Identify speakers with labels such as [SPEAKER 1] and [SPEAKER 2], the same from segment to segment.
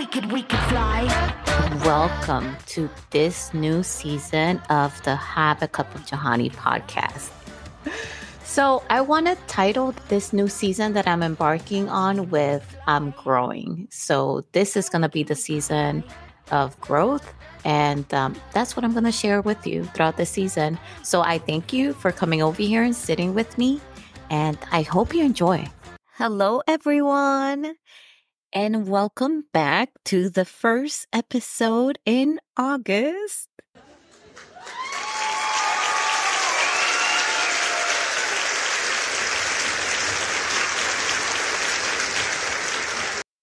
[SPEAKER 1] we could fly.
[SPEAKER 2] Welcome to this new season of the Have a Cup of Johanny podcast. So I want to title this new season that I'm embarking on with I'm Growing. So this is going to be the season of growth. And that's what I'm going to share with you throughout the season. So I thank you for coming over here and sitting with me. And I hope you enjoy. Hello, everyone. And welcome back to the first episode in August.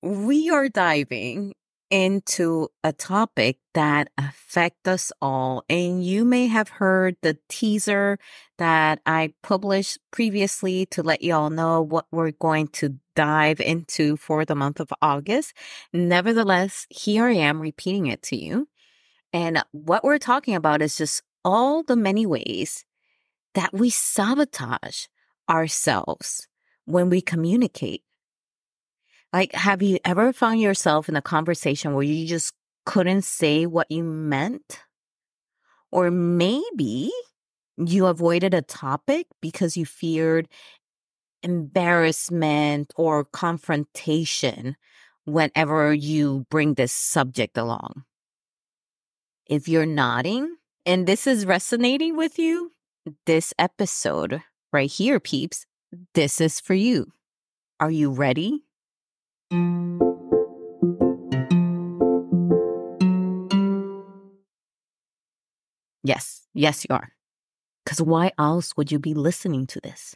[SPEAKER 2] We are diving into a topic that affects us all. And you may have heard the teaser that I published previously to let you all know what we're going to dive into for the month of August. Nevertheless, here I am repeating it to you. And what we're talking about is just all the many ways that we sabotage ourselves when we communicate. Like, have you ever found yourself in a conversation where you just couldn't say what you meant? Or maybe you avoided a topic because you feared embarrassment or confrontation whenever you bring this subject along. If you're nodding and this is resonating with you, this episode right here, peeps, this is for you. Are you ready? Yes, you are. Because why else would you be listening to this?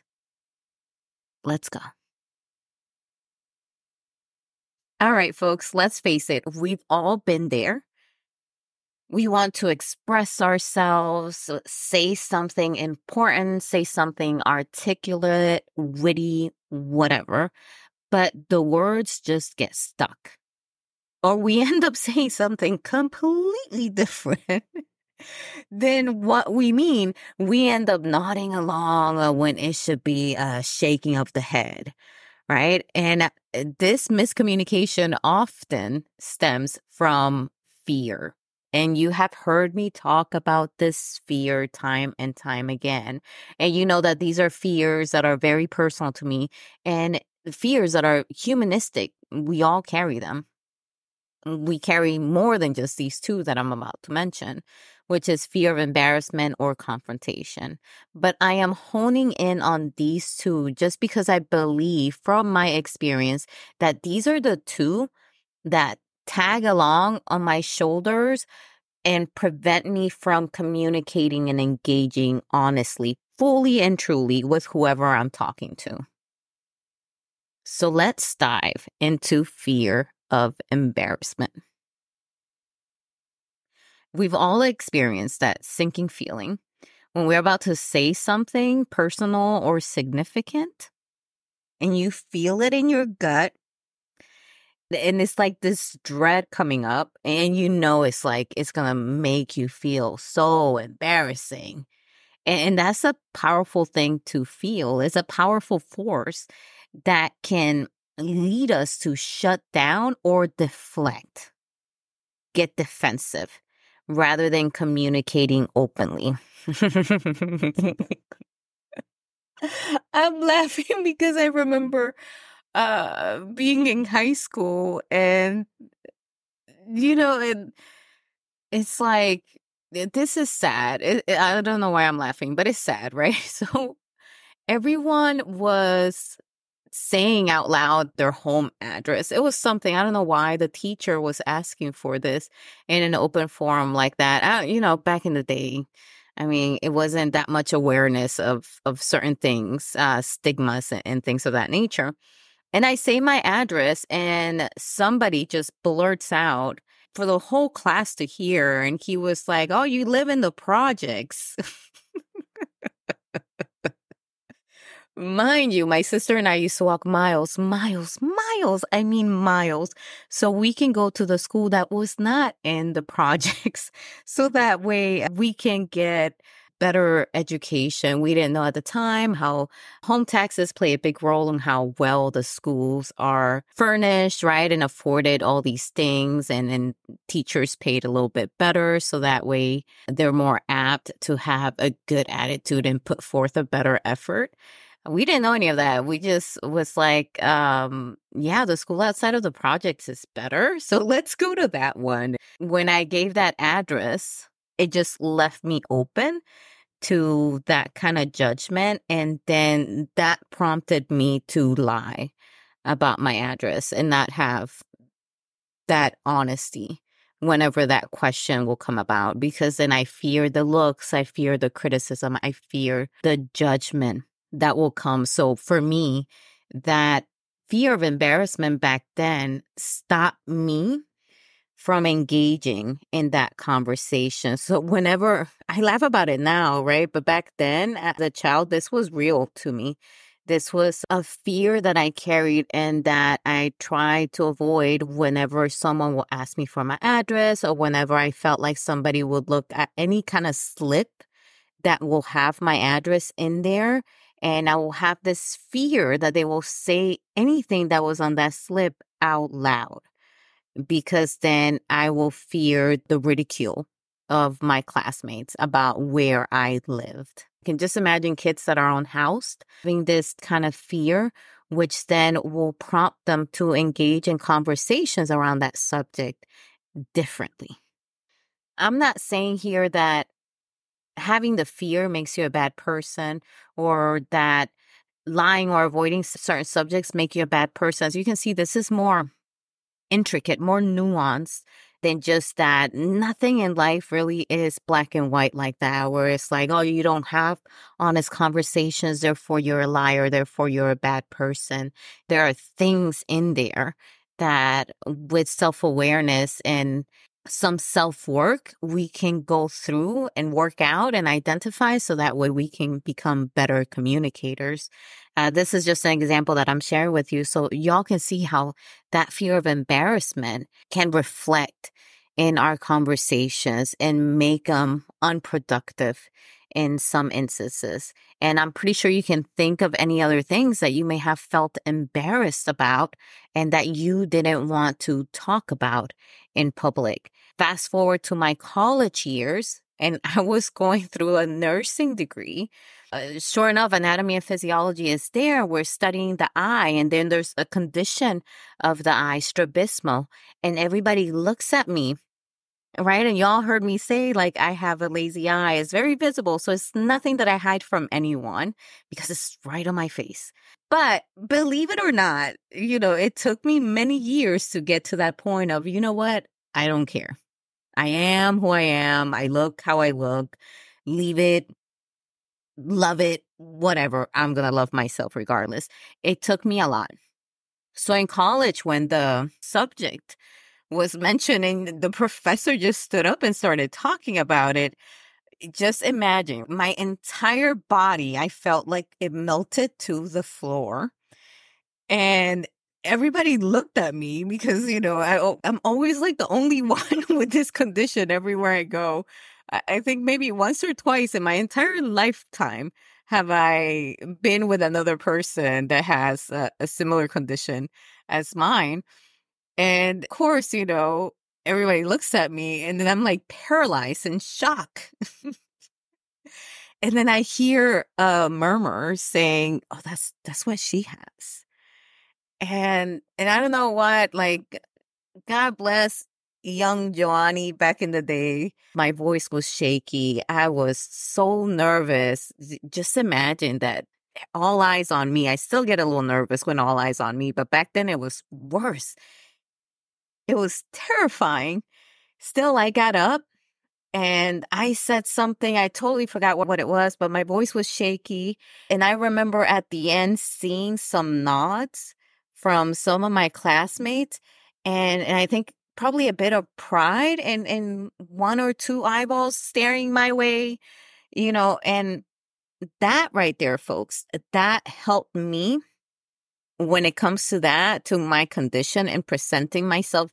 [SPEAKER 2] Let's go. All right, folks, let's face it. We've all been there. We want to express ourselves, say something important, say something articulate, witty, whatever. But the words just get stuck. Or we end up saying something completely different than what we mean. We end up nodding along when it should be a shaking of the head, right? And this miscommunication often stems from fear. And you have heard me talk about this fear time and time again. And you know that these are fears that are very personal to me and fears that are humanistic. We all carry them. We carry more than just these two that I'm about to mention, which is fear of embarrassment or confrontation. But I am honing in on these two just because I believe from my experience that these are the two that tag along on my shoulders and prevent me from communicating and engaging honestly, fully and truly with whoever I'm talking to. So let's dive into fear of embarrassment. We've all experienced that sinking feeling when we're about to say something personal or significant, and you feel it in your gut. And it's like this dread coming up, and you know it's like it's going to make you feel so embarrassing. And that's a powerful thing to feel. It's a powerful force that can lead us to shut down or deflect, get defensive, rather than communicating openly. I'm laughing because I remember being in high school and, it's like, this is sad. I don't know why I'm laughing, but it's sad, right? So everyone was saying out loud their home address. It was something, I don't know why the teacher was asking for this in an open forum like that. Back in the day, I mean, it wasn't that much awareness of certain things, stigmas and things of that nature. And I say my address and somebody just blurts out for the whole class to hear. And he was like, "Oh, you live in the projects." Mind you, my sister and I used to walk miles, I mean miles, so we can go to the school that was not in the projects. So that way we can get better education. We didn't know at the time how home taxes play a big role in how well the schools are furnished, right? And afforded all these things. And teachers paid a little bit better. So that way they're more apt to have a good attitude and put forth a better effort. We didn't know any of that. We just was like, yeah, the school outside of the projects is better. So let's go to that one. When I gave that address, it just left me open to that kind of judgment. And then that prompted me to lie about my address and not have that honesty whenever that question will come about, because then I fear the looks, I fear the criticism, I fear the judgment that will come. So for me, that fear of embarrassment back then stopped me from engaging in that conversation. So whenever I laugh about it now, right? But back then, as a child, this was real to me. This was a fear that I carried and that I tried to avoid whenever someone will ask me for my address or whenever I felt like somebody would look at any kind of slip that will have my address in there. And I will have this fear that they will say anything that was on that slip out loud, because then I will fear the ridicule of my classmates about where I lived. You can just imagine kids that are unhoused having this kind of fear, which then will prompt them to engage in conversations around that subject differently. I'm not saying here that having the fear makes you a bad person or that lying or avoiding certain subjects make you a bad person. As you can see, this is more intricate, more nuanced than just that. Nothing in life really is black and white like that, where it's like, oh, you don't have honest conversations, therefore you're a liar, therefore you're a bad person. There are things in there that with self-awareness and some self-work, we can go through and work out and identify so that way we can become better communicators. This is just an example that I'm sharing with you so y'all can see how that fear of embarrassment can reflect in our conversations and make them unproductive in some instances. And I'm pretty sure you can think of any other things that you may have felt embarrassed about and that you didn't want to talk about in public. Fast forward to my college years, and I was going through a nursing degree. Sure enough, anatomy and physiology is there. We're studying the eye, and then there's a condition of the eye, strabismo, and everybody looks at me, right? And y'all heard me say, like, I have a lazy eye. It's very visible, so it's nothing that I hide from anyone because it's right on my face. But believe it or not, it took me many years to get to that point of, you know what? I don't care. I am who I am. I look how I look. Leave it. Love it, whatever. I'm going to love myself regardless. It took me a lot. So in college, when the subject was mentioning, the professor just stood up and started talking about it. Just imagine my entire body, I felt like it melted to the floor. And everybody looked at me because, I'm always like the only one with this condition everywhere I go. I think maybe once or twice in my entire lifetime have I been with another person that has a similar condition as mine. And of course, everybody looks at me and then I'm like paralyzed in shock. And then I hear a murmur saying, oh, that's what she has. And I don't know what, like, God bless young Johanny back in the day. My voice was shaky. I was so nervous. Just imagine that all eyes on me. I still get a little nervous when all eyes on me, but back then it was worse. It was terrifying. Still, I got up and I said something. I totally forgot what it was, but my voice was shaky. And I remember at the end seeing some nods from some of my classmates. And I think probably a bit of pride and one or two eyeballs staring my way, and that right there, folks, that helped me when it comes to that, to my condition and presenting myself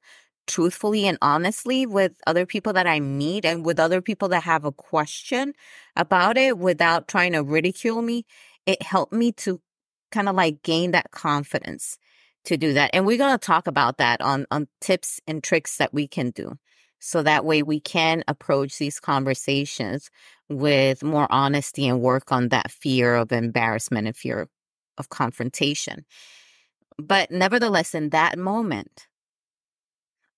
[SPEAKER 2] truthfully and honestly with other people that I meet and with other people that have a question about it without trying to ridicule me, it helped me to kind of like gain that confidence to do that. And we're going to talk about that on tips and tricks that we can do. So that way we can approach these conversations with more honesty and work on that fear of embarrassment and fear of confrontation. But nevertheless, in that moment,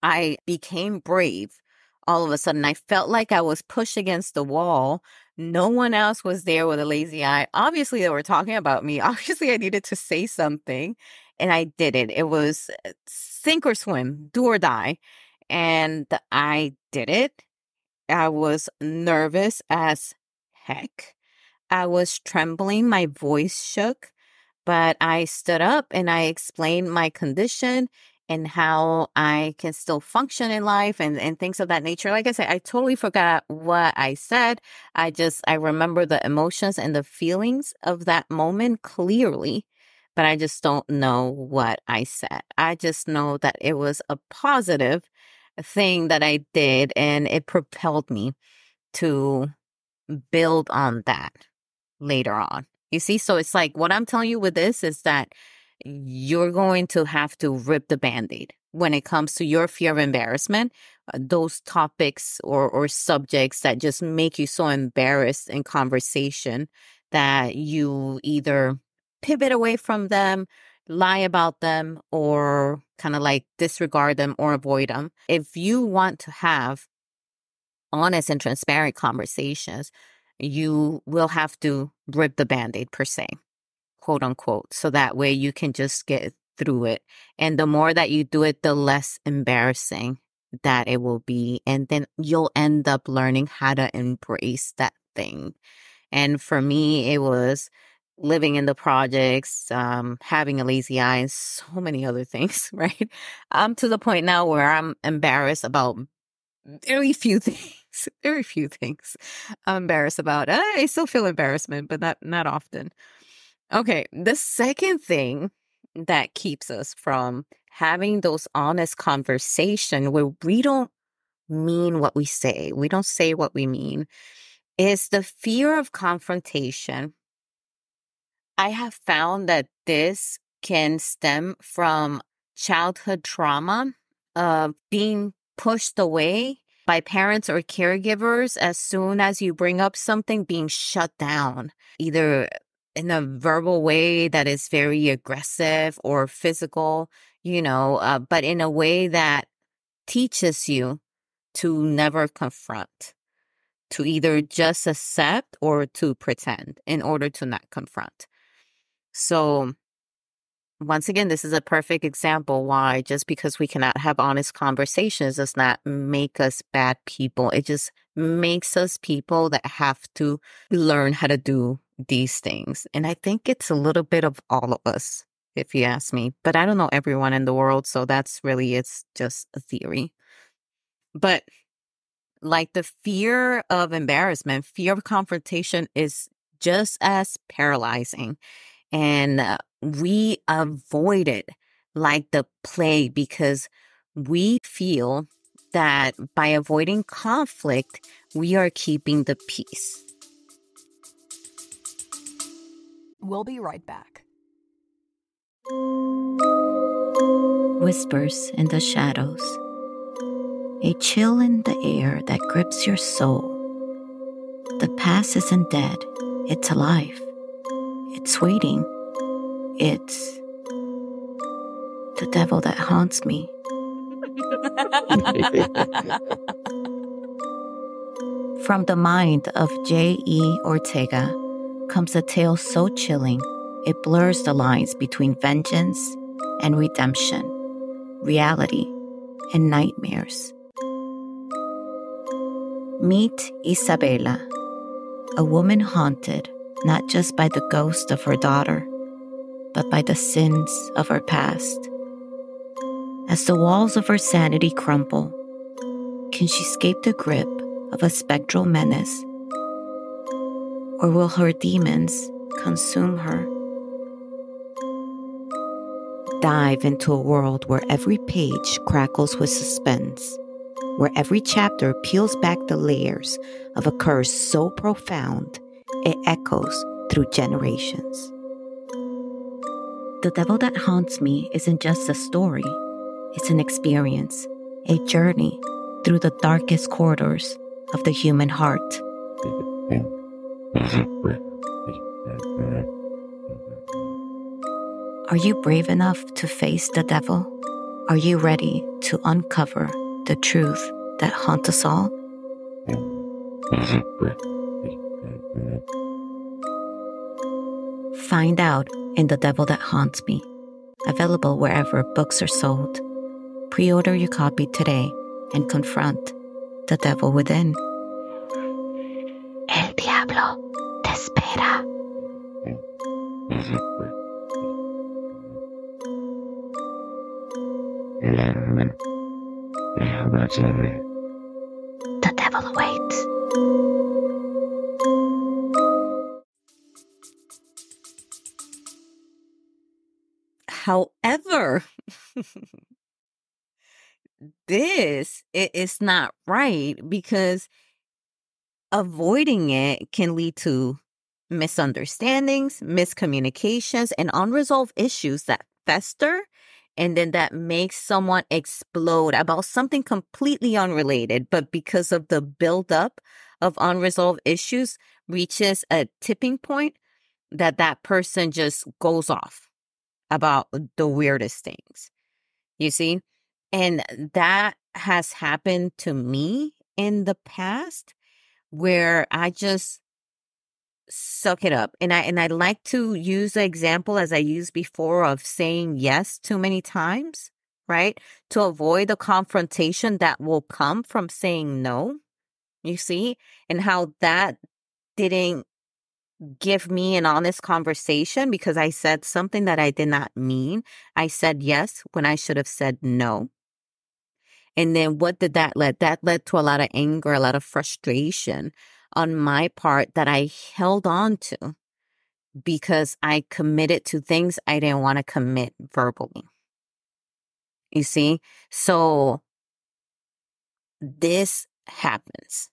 [SPEAKER 2] I became brave. All of a sudden, I felt like I was pushed against the wall. No one else was there with a lazy eye. Obviously, they were talking about me. Obviously, I needed to say something, and I did it. It was sink or swim, do or die. And I did it. I was nervous as heck. I was trembling. My voice shook. But I stood up and I explained my condition and how I can still function in life and things of that nature. Like I said, I totally forgot what I said. I remember the emotions and the feelings of that moment clearly, but I just don't know what I said. I just know that it was a positive thing that I did, and it propelled me to build on that later on. You see, so it's like what I'm telling you with this is that you're going to have to rip the Band-Aid when it comes to your fear of embarrassment, those topics or subjects that just make you so embarrassed in conversation that you either pivot away from them, lie about them, or kind of like disregard them or avoid them. If you want to have honest and transparent conversations, you will have to rip the Band-Aid per se, quote unquote. So that way you can just get through it. And the more that you do it, the less embarrassing that it will be. And then you'll end up learning how to embrace that thing. And for me, it was living in the projects, having a lazy eye, and so many other things, right? I'm to the point now where I'm embarrassed about very few things. Very few things I'm embarrassed about. I still feel embarrassment, but not often. Okay, the second thing that keeps us from having those honest conversations where we don't mean what we say, we don't say what we mean, is the fear of confrontation. I have found that this can stem from childhood trauma of being pushed away by parents or caregivers as soon as you bring up something, being shut down, either in a verbal way that is very aggressive or physical, but in a way that teaches you to never confront, to either just accept or to pretend in order to not confront. So once again, this is a perfect example why just because we cannot have honest conversations does not make us bad people. It just makes us people that have to learn how to do these things. And I think it's a little bit of all of us, if you ask me. But I don't know everyone in the world, so it's just a theory. But like the fear of embarrassment, fear of confrontation is just as paralyzing. And we avoid it like the plague because we feel that by avoiding conflict, we are keeping the peace.
[SPEAKER 1] We'll be right back.
[SPEAKER 3] Whispers in the shadows. A chill in the air that grips your soul. The past isn't dead, it's alive. It's waiting. It's the devil that haunts me. From the mind of J.E. Ortega comes a tale so chilling, it blurs the lines between vengeance and redemption, reality and nightmares. Meet Isabela, a woman haunted not just by the ghost of her daughter, but by the sins of her past. As the walls of her sanity crumble, can she escape the grip of a spectral menace? Or will her demons consume her? dive into a world where every page crackles with suspense, where every chapter peels back the layers of a curse so profound it echoes through generations. The Devil That Haunts Me isn't just a story, it's an experience, a journey through the darkest corridors of the human heart. Are you brave enough to face the devil? Are you ready to uncover the truth that haunts us all? Find out in The Devil That Haunts Me, available wherever books are sold. Pre-order your copy today and confront the devil within. El diablo te espera. The devil awaits.
[SPEAKER 2] However, this is not right because avoiding it can lead to misunderstandings, miscommunications, and unresolved issues that fester, and then that makes someone explode about something completely unrelated, but because of the buildup of unresolved issues reaches a tipping point that person just goes off about the weirdest things, you see? And that has happened to me in the past where I just suck it up. And I like to use the example as I used before of saying yes too many times, right? To avoid the confrontation that will come from saying no, you see? And how that didn't give me an honest conversation because I said something that I did not mean. I said yes when I should have said no. And then what did that lead? That led to a lot of anger, a lot of frustration on my part that I held on to because I committed to things I didn't want to commit verbally. You see? So this happens.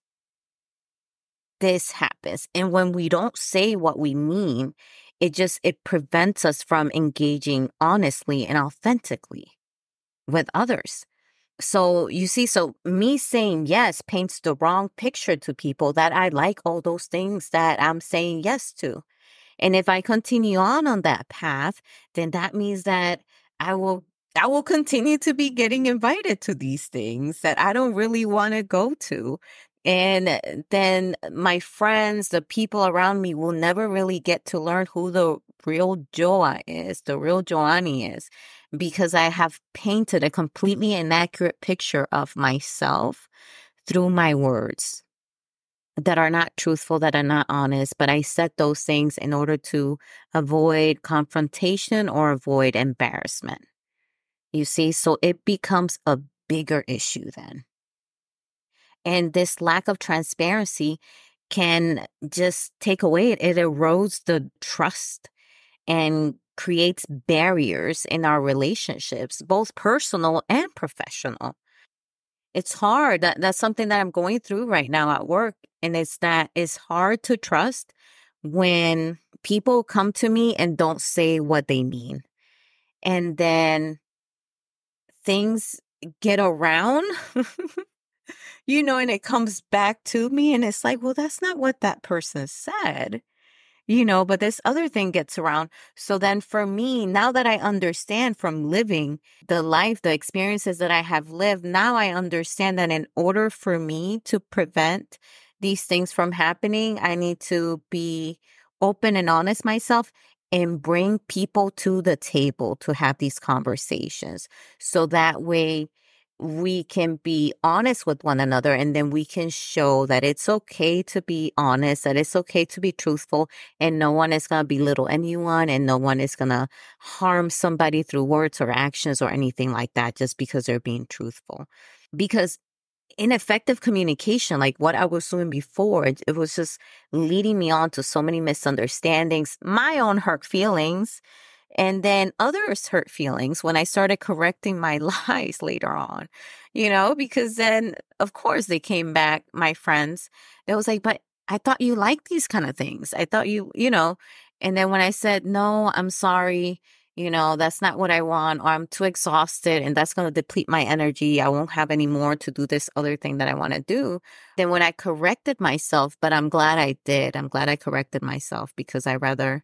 [SPEAKER 2] This happens. And when we don't say what we mean, it prevents us from engaging honestly and authentically with others. So you see, so me saying yes paints the wrong picture to people that I like all those things that I'm saying yes to. And if I continue on that path, then that means that I will continue to be getting invited to these things that I don't really want to go to. And then my friends, the people around me will never really get to learn who the real Joa is, the real Johanny is, because I have painted a completely inaccurate picture of myself through my words that are not truthful, that are not honest, but I said those things in order to avoid confrontation or avoid embarrassment. You see, so it becomes a bigger issue then. And this lack of transparency can just take away it. It erodes the trust and creates barriers in our relationships, both personal and professional. It's hard. That's something that I'm going through right now at work. And it's hard to trust when people come to me and don't say what they mean. And then things get around, and it comes back to me. And it's like, well, that's not what that person said. But this other thing gets around. So then for me, now that I understand from living the life, the experiences that I have lived, now I understand that in order for me to prevent these things from happening, I need to be open and honest myself and bring people to the table to have these conversations. So that way we can be honest with one another, and then we can show that it's okay to be honest, that it's okay to be truthful, and no one is going to belittle anyone, and no one is going to harm somebody through words or actions or anything like that just because they're being truthful. Because ineffective communication, like what I was doing before, it was just leading me on to so many misunderstandings, my own hurt feelings, And then others hurt feelings when I started correcting my lies later on, because then, of course, they came back, my friends. They was like, but I thought you liked these kind of things. I thought and then when I said, no, I'm sorry, that's not what I want, or I'm too exhausted and that's going to deplete my energy. I won't have any more to do this other thing that I want to do. Then when I corrected myself, but I'm glad I did. I'm glad I corrected myself because I rather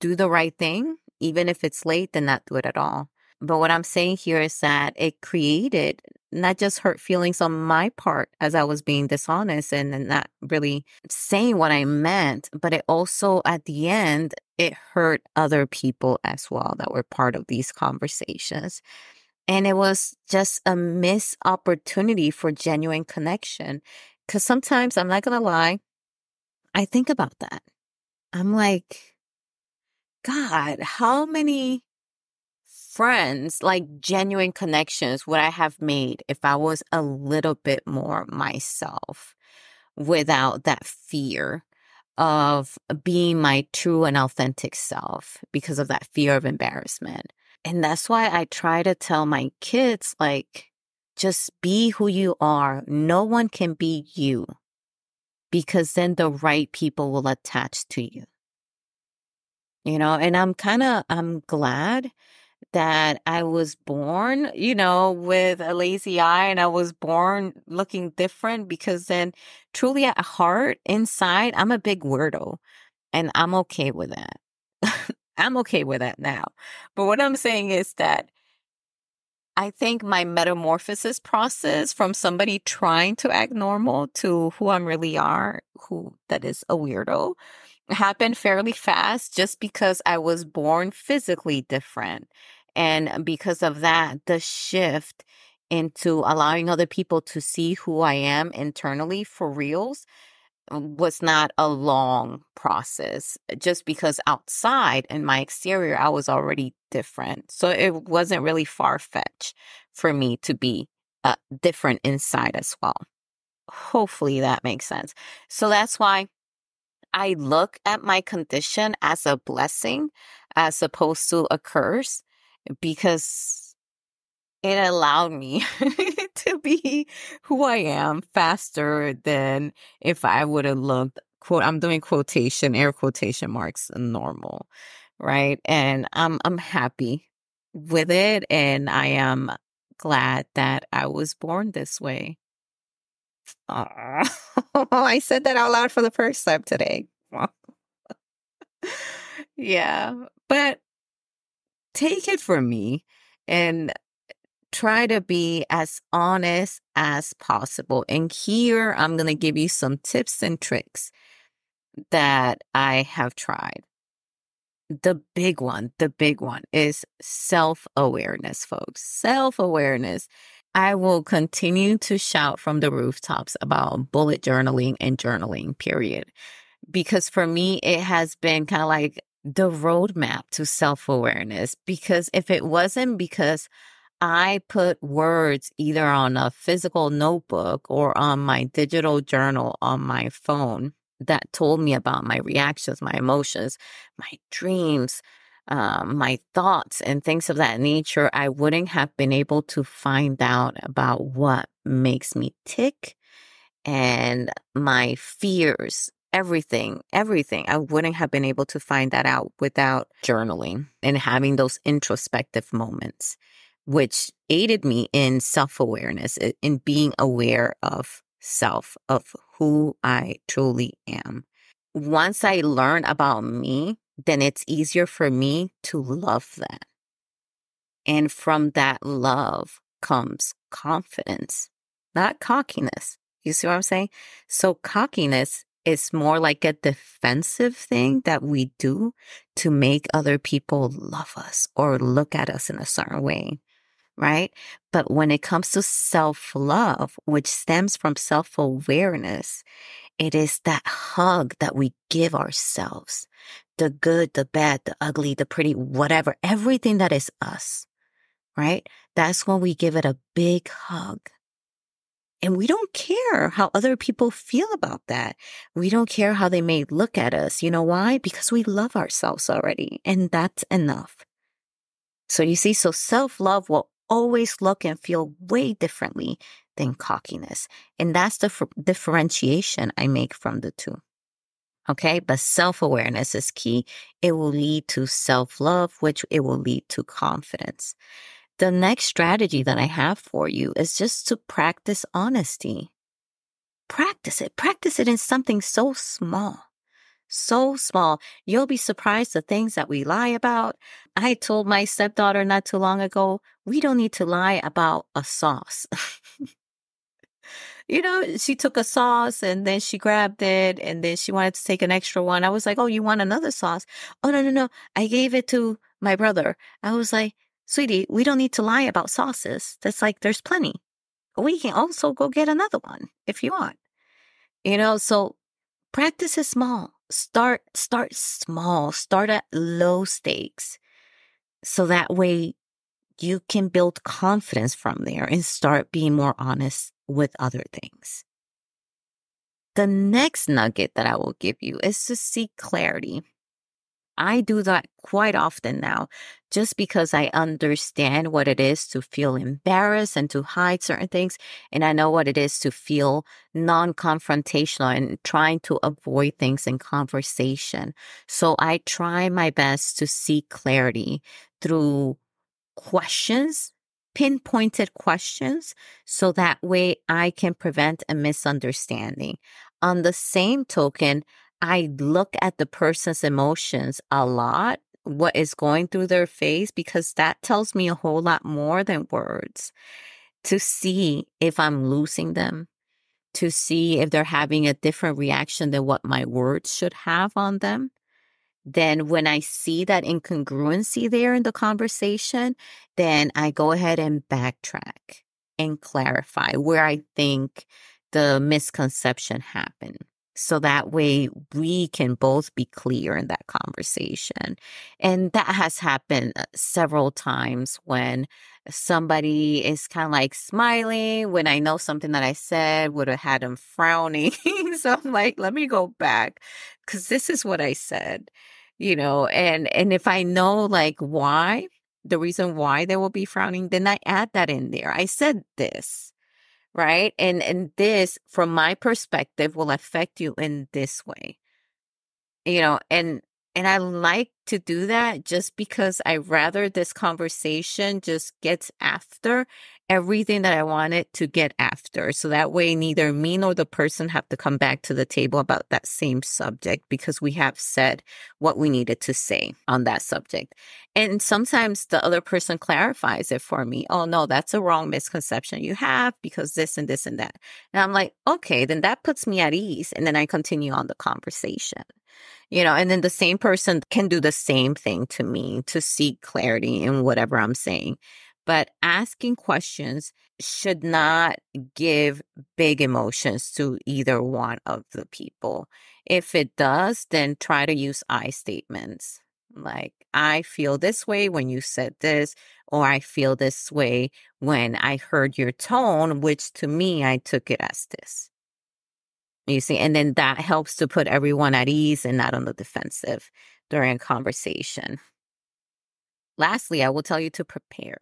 [SPEAKER 2] do the right thing, even if it's late, than not do it at all. But what I'm saying here is that it created not just hurt feelings on my part as I was being dishonest and not really saying what I meant, but it also, at the end, it hurt other people as well that were part of these conversations. And it was just a missed opportunity for genuine connection. Because sometimes, I'm not going to lie, I think about that. I'm like, God, how many friends, like genuine connections, would I have made if I was a little bit more myself without that fear of being my true and authentic self because of that fear of embarrassment? And that's why I try to tell my kids, like, just be who you are. No one can be you because then the right people will attach to you. And I'm glad that I was born, with a lazy eye, and I was born looking different, because then truly at heart, inside, I'm a big weirdo, and I'm okay with that. I'm okay with that now. But what I'm saying is that I think my metamorphosis process from somebody trying to act normal to who I'm really are, who that is a weirdo, happened fairly fast just because I was born physically different. And because of that, the shift into allowing other people to see who I am internally for reals was not a long process, just because outside in my exterior, I was already different. So it wasn't really far-fetched for me to be different inside as well. Hopefully that makes sense. So that's why I look at my condition as a blessing as opposed to a curse, because it allowed me to be who I am faster than if I would have looked, I'm doing air quotation marks, normal, right? And I'm happy with it, and I am glad that I was born this way. I said that out loud for the first time today. Yeah, but take it from me and try to be as honest as possible. And here I'm going to give you some tips and tricks that I have tried. The big one is self-awareness, folks. Self-awareness. I will continue to shout from the rooftops about bullet journaling and journaling, period. Because for me, it has been kind of like the roadmap to self-awareness. Because if it wasn't because I put words either on a physical notebook or on my digital journal on my phone that told me about my reactions, my emotions, my dreams, my thoughts, and things of that nature, I wouldn't have been able to find out about what makes me tick and my fears, everything. I wouldn't have been able to find that out without journaling and having those introspective moments, which aided me in self-awareness, in being aware of self, of who I truly am. Once I learn about me, then it's easier for me to love that. And from that love comes confidence, not cockiness. You see what I'm saying? So cockiness is more like a defensive thing that we do to make other people love us or look at us in a certain way, right? But when it comes to self-love, which stems from self-awareness, it is that hug that we give ourselves. The good, the bad, the ugly, the pretty, whatever, everything that is us, right? That's when we give it a big hug. And we don't care how other people feel about that. We don't care how they may look at us. You know why? Because we love ourselves already. And that's enough. So you see, so self-love will always look and feel way differently than cockiness. And that's the differentiation I make from the two. Okay, but self-awareness is key. It will lead to self-love, which it will lead to confidence. The next strategy that I have for you is just to practice honesty. Practice it. Practice it in something so small. So small. You'll be surprised the things that we lie about. I told my stepdaughter not too long ago, we don't need to lie about a sauce. She took a sauce and then she grabbed it and then she wanted to take an extra one. I was like, oh, you want another sauce? Oh, no. I gave it to my brother. I was like, sweetie, we don't need to lie about sauces. That's like, there's plenty. We can also go get another one if you want. So practice is small. Start small. Start at low stakes. So that way you can build confidence from there and start being more honest with other things. The next nugget that I will give you is to seek clarity. I do that quite often now, just because I understand what it is to feel embarrassed and to hide certain things. And I know what it is to feel non-confrontational and trying to avoid things in conversation. So I try my best to seek clarity through questions, pinpointed questions, so that way I can prevent a misunderstanding. On the same token, I look at the person's emotions a lot, what is going through their face, because that tells me a whole lot more than words, to see if I'm losing them, to see if they're having a different reaction than what my words should have on them. Then when I see that incongruency there in the conversation, then I go ahead and backtrack and clarify where I think the misconception happened. So that way we can both be clear in that conversation. And that has happened several times when somebody is kind of like smiling when I know something that I said would have had them frowning. So I'm like, let me go back because this is what I said, and if I know like why, the reason why they will be frowning, then I add that in there. I said this. Right. And this, from my perspective, will affect you in this way, and I like to do that just because I rather this conversation just gets after everything that I want it to get after. So that way, neither me nor the person have to come back to the table about that same subject because we have said what we needed to say on that subject. And sometimes the other person clarifies it for me. Oh, no, that's a wrong misconception you have because this and this and that. And I'm like, okay, then that puts me at ease. And then I continue on the conversation. And then the same person can do the same thing to me to seek clarity in whatever I'm saying. But asking questions should not give big emotions to either one of the people. If it does, then try to use I statements. Like, I feel this way when you said this, or I feel this way when I heard your tone, which to me, I took it as this. You see, and then that helps to put everyone at ease and not on the defensive during a conversation. Lastly, I will tell you to prepare.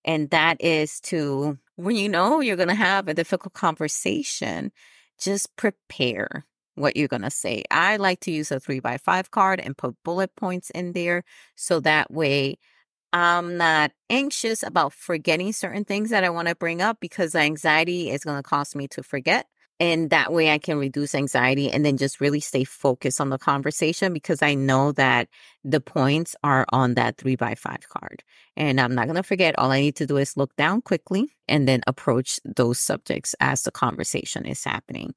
[SPEAKER 2] And that is to, when you're going to have a difficult conversation, just prepare what you're going to say. I like to use a 3x5 card and put bullet points in there. So that way I'm not anxious about forgetting certain things that I want to bring up because anxiety is going to cause me to forget. And that way I can reduce anxiety and then just really stay focused on the conversation because I know that the points are on that 3x5 card. And I'm not going to forget. All I need to do is look down quickly and then approach those subjects as the conversation is happening.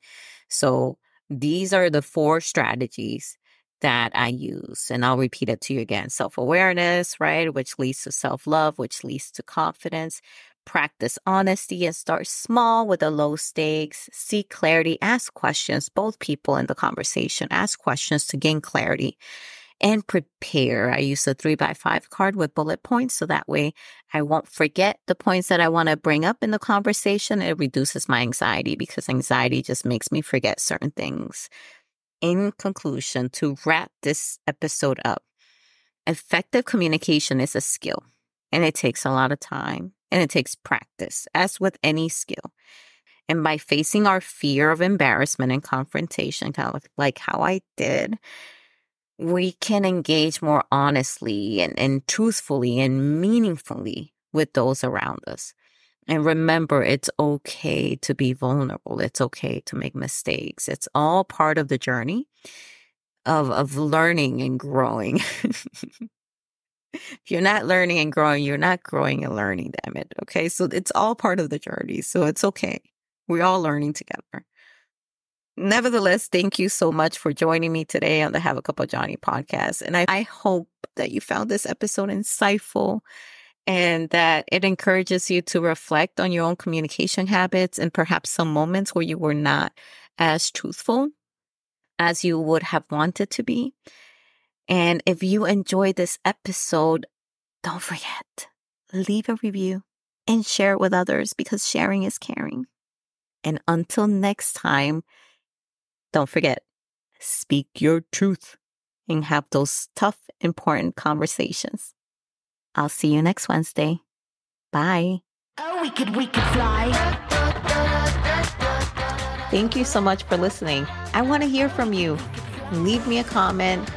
[SPEAKER 2] So these are the 4 strategies that I use. And I'll repeat it to you again. Self-awareness, right? Which leads to self-love, which leads to confidence. Practice honesty and start small with the low stakes. Seek clarity. Ask questions. Both people in the conversation ask questions to gain clarity. and prepare. I use a 3x5 card with bullet points, so that way I won't forget the points that I want to bring up in the conversation. It reduces my anxiety because anxiety just makes me forget certain things. In conclusion, to wrap this episode up, effective communication is a skill, and it takes a lot of time, and it takes practice, as with any skill. And by facing our fear of embarrassment and confrontation, kind of like how I did, we can engage more honestly and truthfully and meaningfully with those around us. And remember, it's okay to be vulnerable. It's okay to make mistakes. It's all part of the journey of learning and growing. If you're not learning and growing, you're not growing and learning, damn it. Okay. So it's all part of the journey. So it's okay. We're all learning together. Nevertheless, thank you so much for joining me today on the Have a Cup of Johanny podcast. And I hope that you found this episode insightful and that it encourages you to reflect on your own communication habits and perhaps some moments where you were not as truthful as you would have wanted to be. And if you enjoyed this episode, don't forget, leave a review and share it with others because sharing is caring. And until next time, don't forget, speak your truth and have those tough, important conversations. I'll see you next Wednesday. Bye.
[SPEAKER 4] Oh, we could fly.
[SPEAKER 2] Thank you so much for listening. I want to hear from you. Leave me a comment.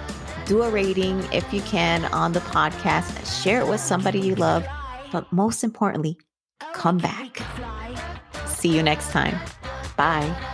[SPEAKER 2] Do a rating if you can on the podcast. Share it with somebody you love. But most importantly, come back. See you next time. Bye.